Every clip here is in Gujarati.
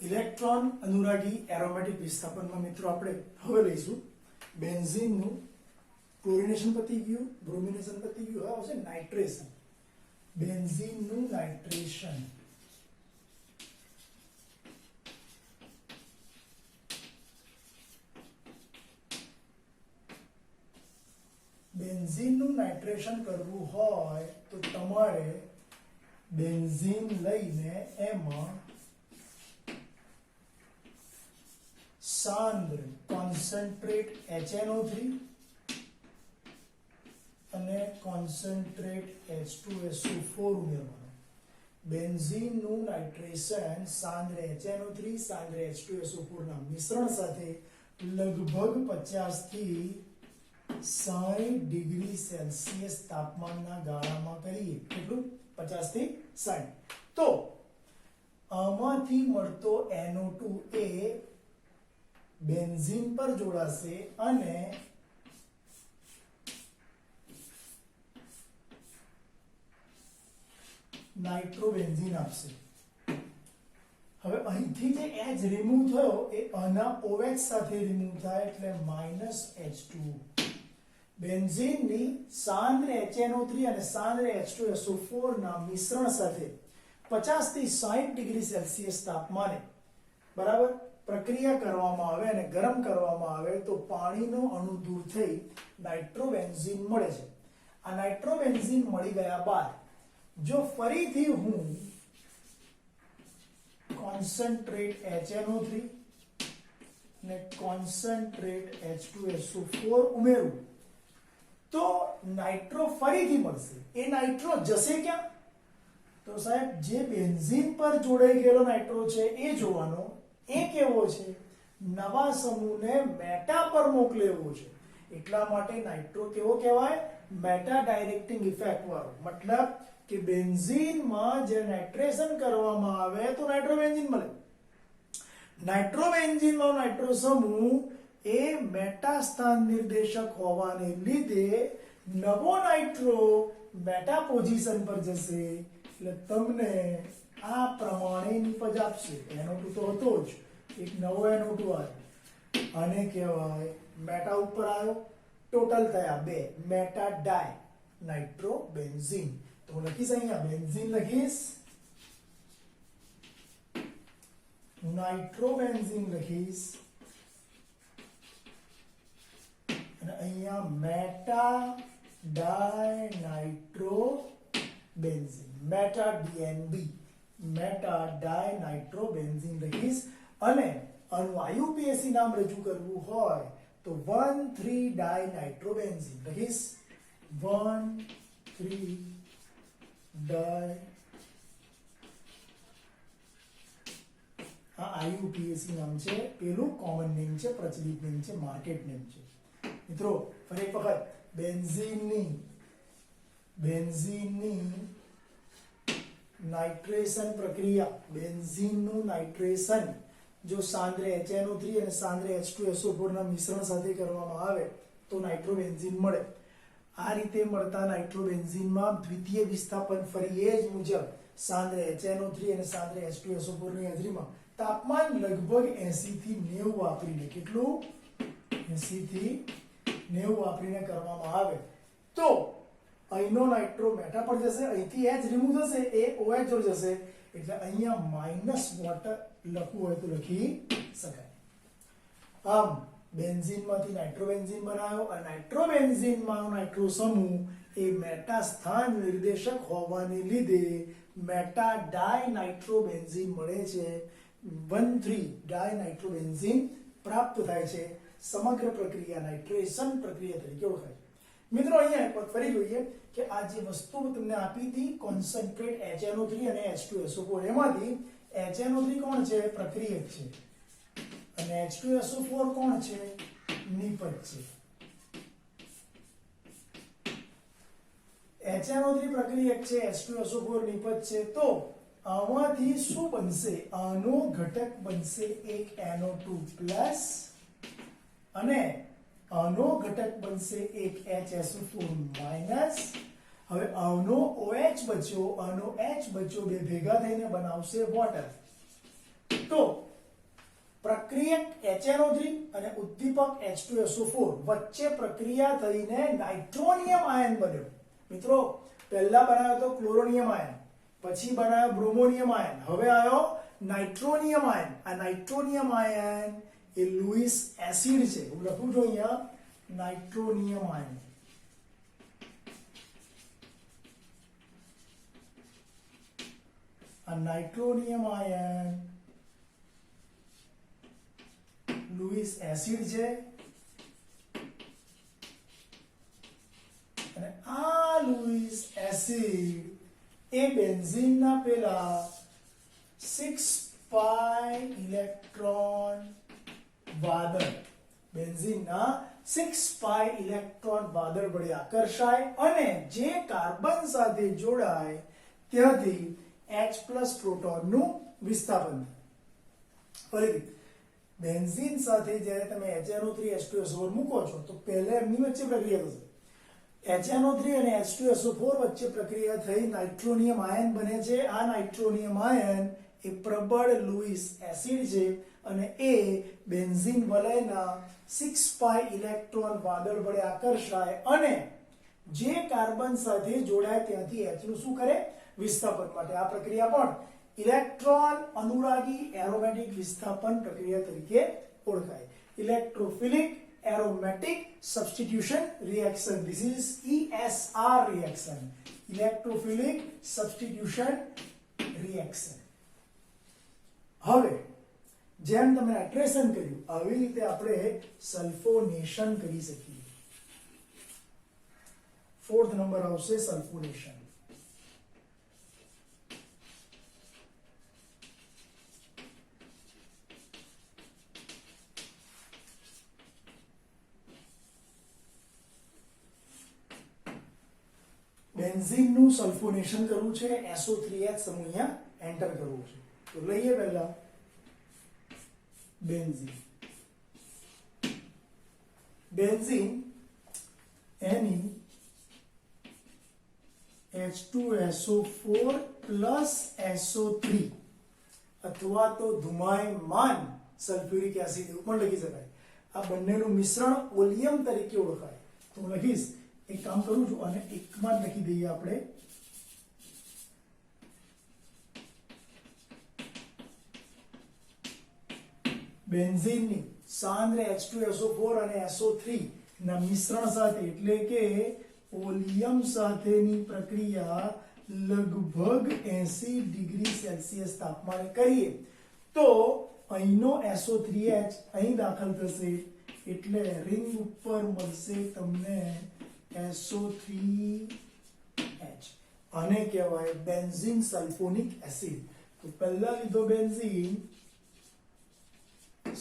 ઇલેક્ટ્રોન અનુરાગી એરોમેટિક વિસ્થાપનમાં મિત્રો આપણે હવે લઈશું બેન્ઝીનનું ક્લોરિનેશન પતી ગયું, બ્રોમિનેશન પતી ગયું, હવે આવશે નાઇટ્રેશન. બેન્ઝીનનું નાઇટ્રેશન. બેન્ઝીનનું નાઇટ્રેશન કરવું હોય તો તમારે બેન્ઝીન લઈને એમાં સાંદ્ર કોન્સન્ટ્રેટ HNO3 અને કોન્સન્ટ્રેટ H2SO4 ઉમેરવાનું. બેન્ઝીનનું નાઇટ્રેશન સાંદ્ર HNO3 સાંદ્ર H2SO4 ના મિશ્રણ સાથે લગભગ 50 થી 60 ડિગ્રી સેલ્સિયસ તાપમાનના ગાળામાં કરીએ. કેટલું? 50 થી 60. તો આમાંથી મળતો NO2 એ બેન્ઝીન પર જોડાશે અને નાઇટ્રોબેન્ઝીન આપશે. હવે અહીંથી જે H રિમૂવ થયો એ આના OH સાથે રિમૂવ થાય એટલે -H2O. બેન્ઝીનની સાંદ્ર HNO3 અને સાંદ્ર H2SO4 ના મિશ્રણ સાથે 50 થી 60 ડિગ્રી સેલ્સિયસ તાપમાને બરાબર પ્રક્રિયા કરવામાં આવે અને ગરમ કરવામાં આવે તો પાણીનો અણુ દૂર થઈ નાઇટ્રોબેન્ઝીન મળે છે. આ નાઇટ્રોબેન્ઝીન મળી ગયા બાદ જો ફરીથી હું કોન્સન્ટ્રેટ HNO3 ને કોન્સન્ટ્રેટ H2SO4 ઉમેરું તો નાઇટ્રો ફરીથી મળશે. એ નાઇટ્રો જશે ક્યાં? તો સાહેબ જે બેન્ઝીન પર જોડાઈ ગયેલો નાઇટ્રો છે એ જોવાનો. એ કેવો છે? નવા સમૂહને મેટા પર મોકલેવો છે. એટલા માટે નાઇટ્રો કેવો કહેવાય? મેટા ડાયરેક્ટિંગ ઇફેક્ટ વાળો. મતલબ કે બેન્ઝીનમાં જે નાઇટ્રેશન કરવામાં આવે તો નાઇટ્રોબેન્ઝીન મળે. નાઇટ્રોબેન્ઝીનનો નાઇટ્રો સમૂહ એ મેટા સ્થાન નિર્દેશક હોવાને લીધે નવો નાઇટ્રો મેટા પોઝિશન પર જશે એટલે તમને આ પ્રમાણે નિપજ આપશે. NO2 તો હતો જ, એક નવો NO2 આવ્યો અને કહેવાય મેટા ઉપર આવ્યો. ટોટલ થયા 2 મેટા ડાય નાઇટ્રોબેન્ઝીન. તો હું લખીશ અહીંયા બેન્ઝીન લખીશ, નાઇટ્રોબેન્ઝીન લખીશ અને અહીંયા મેટા ડાય નાઇટ્રોબેન્ઝીન મેટા DNB મેટા ડાય નાઇટ્રોબેન્ઝીન લખીશ. અને આનું IUPAC નામ રજૂ કરવું હોય તો 1,3 ડાય નાઇટ્રોબેન્ઝીન લખીશ. 1,3 ડાય. આ IUPAC નામ છે, પેલું કોમન નેમ છે, પ્રચલિત નેમ છે, માર્કેટ નેમ છે. મિત્રો ફરી એક વખત બેન્ઝીનની નાઇટ્રેશન પ્રક્રિયા. બેન્ઝીનનું નાઇટ્રેશન જો સાંદ્ર HNO3 અને સાંદ્ર H2SO4 ના મિશ્રણ સાથે કરવામાં આવે તો નાઇટ્રોબેન્ઝીન મળે. આ રીતે મળતા નાઇટ્રોબેન્ઝીનમાં દ્વિતીય વિસ્થાપન ફરી એ જ મુજબ સાંદ્ર HNO3 અને સાંદ્ર H2SO4 ની હાજરીમાં તાપમાન લગભગ 80 થી 90 વાપરીને, કેટલું? 80 થી 90 વાપરીને કરવામાં આવે તો અહીંનો નાઇટ્રો મેટા પર જશે, અહીંથી H રિમૂવ થશે, એ OH જોડ જશે એટલે અહીંયા માઈનસ વોટર લખવું હોય તો લખી શકાય. આમ બેન્ઝીનમાંથી નાઇટ્રોબેન્ઝીન બનાવ્યો. આ નાઇટ્રોબેન્ઝીનમાં નાઇટ્રો સમૂહ એ મેટા સ્થાન નિર્દેશક હોવાને લીધે મેટા ડાય નાઇટ્રોબેન્ઝીન મળે છે. 1,3 ડાય નાઇટ્રોબેન્ઝીન પ્રાપ્ત થાય છે. સમગ્ર પ્રક્રિયા નાઇટ્રેશન પ્રક્રિયા તરીકે ઓળખાય છે. મિત્રો અહીંયા ફરી જોઈએ કે આ જે વસ્તુ તમને આપી હતી કોન્સન્ટ્રેટ HNO3 અને H2SO4, એમાંથી HNO3 કોણ છે? પ્રક્રિયક છે. અને H2SO4 કોણ છે? નિપજ છે. HNO3 પ્રક્રિયક છે, H2SO4 નિપજ છે. તો આમાંથી શું બનશે? આનો ઘટક બનશે એક NO2 પ્લસ અને આનો ઘટક બનશે એક HSO4 માઈનસ. હવે આનો OH બચ્યો, આનો H બચ્યો, બે ભેગા થઈને બનાવશે વોટર. તો પ્રક્રિયક HNO3 અને ઉદ્દીપક H2SO4 વચ્ચે પ્રક્રિયા થઈને નાઇટ્રોનિયમ આયન બન્યો. મિત્રો પહેલા બનાવ્યો તો ક્લોરોનિયમ આયન, પછી બનાવ્યો બ્રોમોનિયમ આયન, હવે આવ્યો નાઇટ્રોનિયમ આયન. આ નાઇટ્રોનિયમ આયન એ લુઈસ એસિડ છે. હું લખું છું અહીંયા નાઇટ્રોનિયમ આયન. આ નાઇટ્રોનિયમ આયન લુઈસ એસિડ છે અને આ લુઈસ એસિડ એ બેન્ઝીનના પેલા 6 પાઈ ઇલેક્ટ્રોન વાદળ, બેન્ઝીનના 6 પાઈ ઇલેક્ટ્રોન વાદળ વડે આકર્ષાય અને જે કાર્બન સાથે જોડાય ત્યાંથી H+ પ્રોટોનનું વિસ્થાપન થાય. ફરીથી બેન્ઝીન સાથે જ્યારે તમે HNO3 H2SO4 મૂકો છો તો પહેલા એમની વચ્ચે પ્રક્રિયા થશે. HNO3 અને H2SO4 વચ્ચે પ્રક્રિયા થઈ નાઇટ્રોનિયમ આયન બને છે. આ નાઇટ્રોનિયમ આયન એ પ્રબળ લુઈસ એસિડ છે અને એ બેન્ઝીન વલયના 6 પાઈ ઇલેક્ટ્રોન વાદળ વડે આકર્ષાય અને જે કાર્બન સાથે જોડાય ત્યાંથી H નું શું કરે? વિસ્થાપન માટે. આ પ્રક્રિયા પણ ઇલેક્ટ્રોન અનુરાગી એરોમેટિક વિસ્થાપન પ્રક્રિયા તરીકે ઓળખાય. Electrophilic aromatic substitution reaction. This is ESR reaction. Electrophilic substitution reaction. હવે જેમ તમે નાઇટ્રેશન કર્યું આવી રીતે આપણે સલ્ફોનેશન કરી શકીએ. 4th નંબર આવશે સલ્ફોનેશન. બેન્ઝીન નું સલ્ફોનેશન કરવું છે. SO3H સમૂહ અહીંયા એન્ટર કરવું છે. તો લઈએ પહેલા બેન્ઝીન. બેન્ઝીન એની H2SO4 plus SO3 અથવા તો ધુમાયમાન સલ્ફ્યુરિક એસિડ એવું પણ લખી શકાય. આ બંનેનું મિશ્રણ ઓલિયમ તરીકે ઓળખાય. તો હું લખીશ, એક કામ કરું છું અને એકમાં જ લખી દઈએ આપણે. બેન્ઝીનની સાંદ્ર H2SO4 અને SO3 ના મિશ્રણ સાથે એટલે કે ઓલિયમ સાથેની પ્રક્રિયા લગભગ 80 ડિગ્રી સેલ્સિયસ તાપમાને કરીએ તો અહીંનો SO3H અહીં દાખલ થશે એટલે રિંગ ઉપર મળશે તમને SO3H. આને કહેવાય બેન્ઝીન સલ્ફોનિક એસિડ. તો પહેલા લીધો બેન્ઝીન,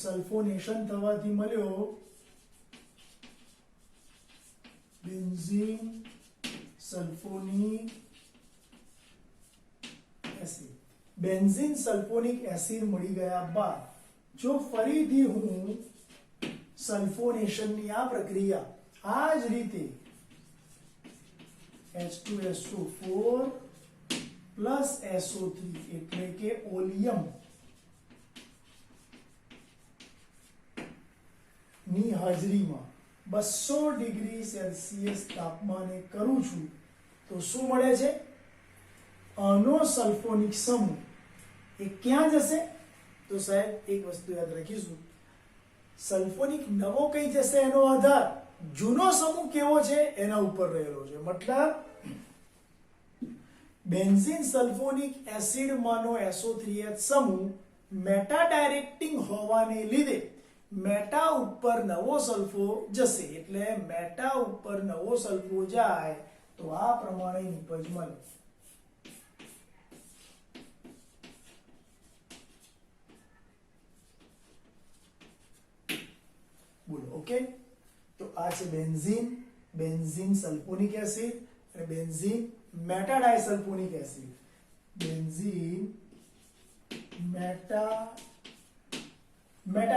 સલ્ફોનેશન થવાથી મળ્યો benzene sulphonic acid. Benzene sulphonic acid મળી ગયા બાદ જો ફરીથી હું સલ્ફોનેશનની આ પ્રક્રિયા આ જ રીતે H2SO4 plus SO3 એટલે કે ઓલિયમ ની હાજરીમાં 200 ડિગ્રી સેલ્સિયસ તાપમાને કરું છું તો શું મળે છે? આનો સલ્ફોનિક સમૂહ એ ક્યાં જશે? તો સાહેબ એક વસ્તુ યાદ રાખીશું, સલ્ફોનિક નવો કઈ જશે એનો આધાર જૂનો સમૂહ કેવો છે એના ઉપર રહેલો છે. મતલબ બેન્ઝીન સલ્ફોનિક એસિડ માનો SO3H સમૂહ મેટા ડાયરેક્ટિંગ હોવાને લીધે મેટા ઉપર નવો સલ્ફો જશે. એટલે મેટા ઉપર નવો સલ્ફો જાય તો આ પ્રમાણે નિપજ મળે. બોલો ઓકે. તો આ છે બેન્ઝીન, બેન્ઝીન સલ્ફોનિક એસિડ અને benzene meta disulphonic acid. Benzene meta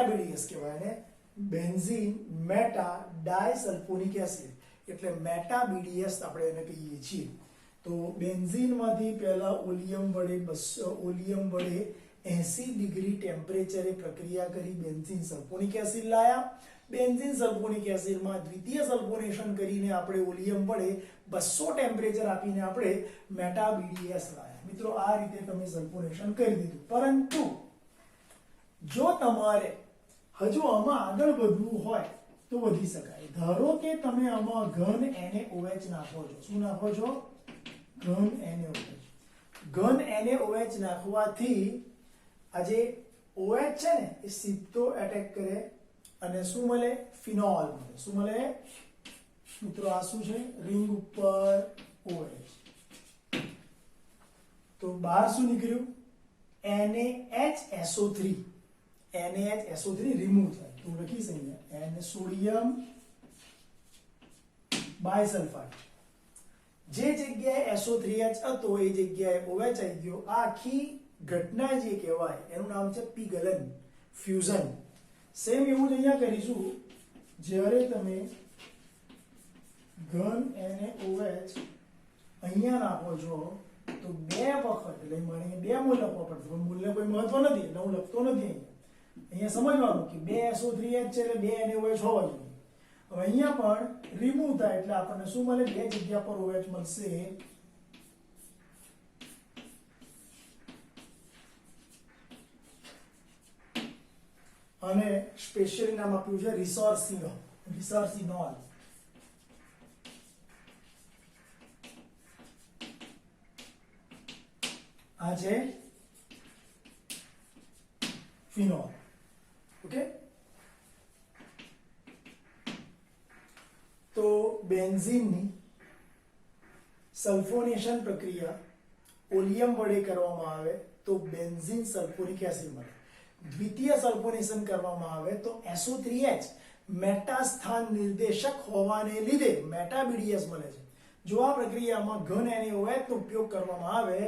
BDS કહેવાય ને, બેન્ઝીન મેટા ડાયસલ્ફોનિક એસિડ એટલે મેટા BDS આપણે એને કહીએ છીએ. તો બેન્ઝીન માંથી પહેલા ઓલિયમ વડે 80 ડિગ્રી ટેમ્પરેચરે પ્રક્રિયા કરી બેન્ઝીન સલ્ફોનિક એસિડ લાયા. બેન્ઝીન સલ્ફોનિક એસિડમાં દ્વિતીય સલ્ફોનેશન કરીને આપણે ઓલિયમ વડે 200 ટેમ્પરેચર આપીને આપણે મેટા BDS લાયા. મિત્રો આ રીતે તમે સલ્ફોનેશન કરી દીધું. પરંતુ જો તમારે હજુ આમાં આગળ વધવું હોય તો વધી શકાય. ધારો કે તમે આમાં ઘન NaOH નાખો છો. શું નાખો છો? ઘન NaOH. ઘન NaOH નાખવાથી આ જે OH છે ને એ સીધો એટેક કરે અને શું મળે? ફિનોલ મળે. શું મળે મિત્રો? આ શું છે? રિંગ ઉપર OH. તો બહાર શું નીકળ્યું? NaHSO3. NaHSO3 રિમૂવ થાય. તો લખીશ અહીંયા N સોડિયમ બાયસલ્ફાઇડ. જે જગ્યાએ SO3H હતો એ જગ્યાએ OH આવી ગયો. આ આખી ઘટના જે કહેવાય એનું નામ છે પીગલન ફ્યુઝન. સેમ એવું જ અહીંયા કરીશું. જ્યારે તમે ઘન NaOH અહીંયા નાખો છો તો 2 વખત એટલે મને 2 મૂલ્ય લખવા પડશે. પણ મૂલ્ય કોઈ મહત્વ નથી એટલે હું લખતો નથી. અહીંયા સમજવાનું કે 2 SO3H છે એટલે 2 NaOH હોવા જોઈએ. હવે અહીંયા પણ રિમૂવ થાય એટલે આપણને શું મળે? 2 જગ્યા પર OH મળશે. અને સ્પેશિયલી નામ આપ્યું છે રિસોર્સિનોલ. રિસોર્સિનોલ. આ છે ફિનોલ. ઓકે, તો બેન્ઝીનની સલ્ફોનેશન પ્રક્રિયા ઓલિયમ વડે કરવામાં આવે તો બેન્ઝીન સલ્ફોનિક એસિડ મળે. દ્વિતીય સલ્ફોનેશન કરવામાં આવે તો SO3H મેટા સ્થાન નિર્દેશક હોવાને લીધે મેટા BDS મળે છે. જો આ પ્રક્રિયામાં ઘન NaOH નો ઉપયોગ કરવામાં આવે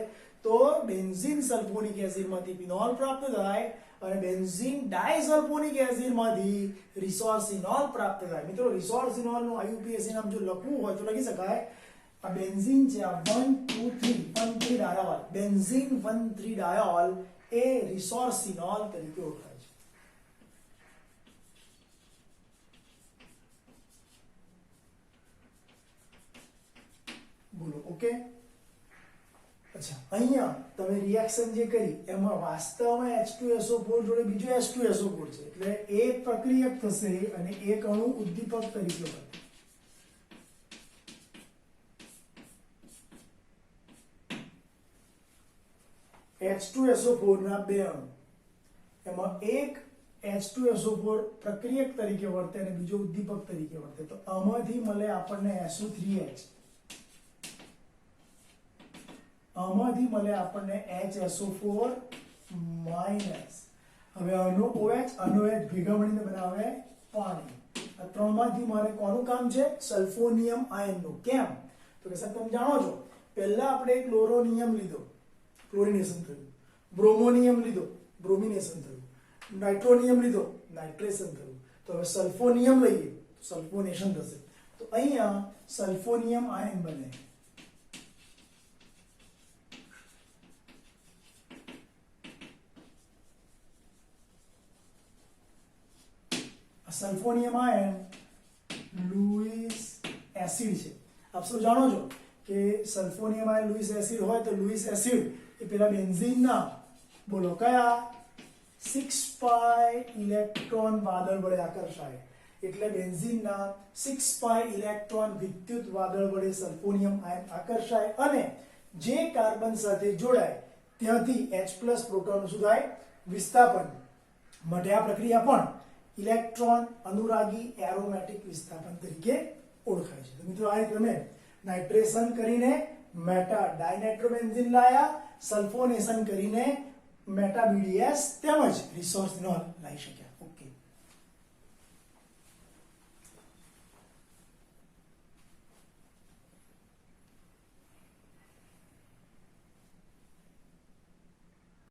તો બેન્ઝીન સલ્ફોનિક એસિડમાંથી ફિનોલ પ્રાપ્ત થાય અને બેન્ઝીન ડાયસલ્ફોનિક એસિડમાંથી રિસોર્સિનોલ પ્રાપ્ત થાય. મિત્રો રિસોર્સિનોલ નું IUPAC નામ જો લખવું હોય તો લખી શકાય. આ બેન્ઝીન છે, આ 1,2,3 ડાયોલ. બેન્ઝીન 1,3 ડાયોલ એ રિસોર્સિનોલ તરીકે ઓળખાય છે. બોલો ઓકે. અચ્છા, અહીંયા તમે રિએક્શન જે કરી એમાં વાસ્તવમાં H2SO4 જોડે બીજો H2SO4 છે એટલે એક પ્રક્રિયક થશે અને એક અણુ ઉદ્દીપક તરીકે બનશે. H2SO4 ના 2 અણુ, એમાં એક H2SO4 પ્રક્રિયક તરીકે વર્તે અને બીજો ઉદ્દીપક તરીકે વર્તે. તો આમાંથી મળે આપણને SO3H, આમાંથી મળે આપણને HSO4 માઈનસ. હવે આનો OH આનો H ભેગા મળીને બનાવે પાણી. આ ત્રણમાંથી મારે કોનું કામ છે? સલ્ફોનિયમ આયનનું. કેમ? તો કે સાહેબ તમે જાણો છો પહેલા આપણે ક્લોરોનિયમ લીધો, ક્લોરિનેશન થયું. બ્રોમોનિયમ લીધો, બ્રોમિનેશન થયું. નાઇટ્રોનિયમ લીધો, નાઇટ્રેશન થયું. તો હવે સલ્ફોનિયમ લઈએ તો સલ્ફોનેશન થશે. તો અહીંયા સલ્ફોનિયમ આયન બને. સલ્ફોનિયમ આયન લુઈસ એસિડ છે. આપ સૌ જાણો છો કે સલ્ફોનિયમ આયન લુઈસ એસિડ હોય તો લુઈસ એસિડ એ પેલા બેન્ઝીનના બોલો કયા 6 પાઈ ઇલેક્ટ્રોન વાદળ વડે આકર્ષાય. એટલે બેન્ઝીનના 6 પાઈ ઇલેક્ટ્રોન વિદ્યુત વાદળ વડે સલ્ફોનિયમ આયન આકર્ષાય અને જે કાર્બન સાથે જોડાય ત્યાંથી H+ પ્રોટોન શું થાય? વિસ્થાપન. માટે આ પ્રક્રિયા પણ ઇલેક્ટ્રોન અનુરાગી એરોમેટિક વિસ્થાપન તરીકે ઓળખાય છે. તો મિત્રો આ તમે નાઇટ્રેશન કરીને મેટા ડાયનાઇટ્રોબેન્ઝીન લાયા, સલ્ફોનેશન કરીને મેટા BDS તેમજ રિસોર્સિનોલ લાવી શક્યા.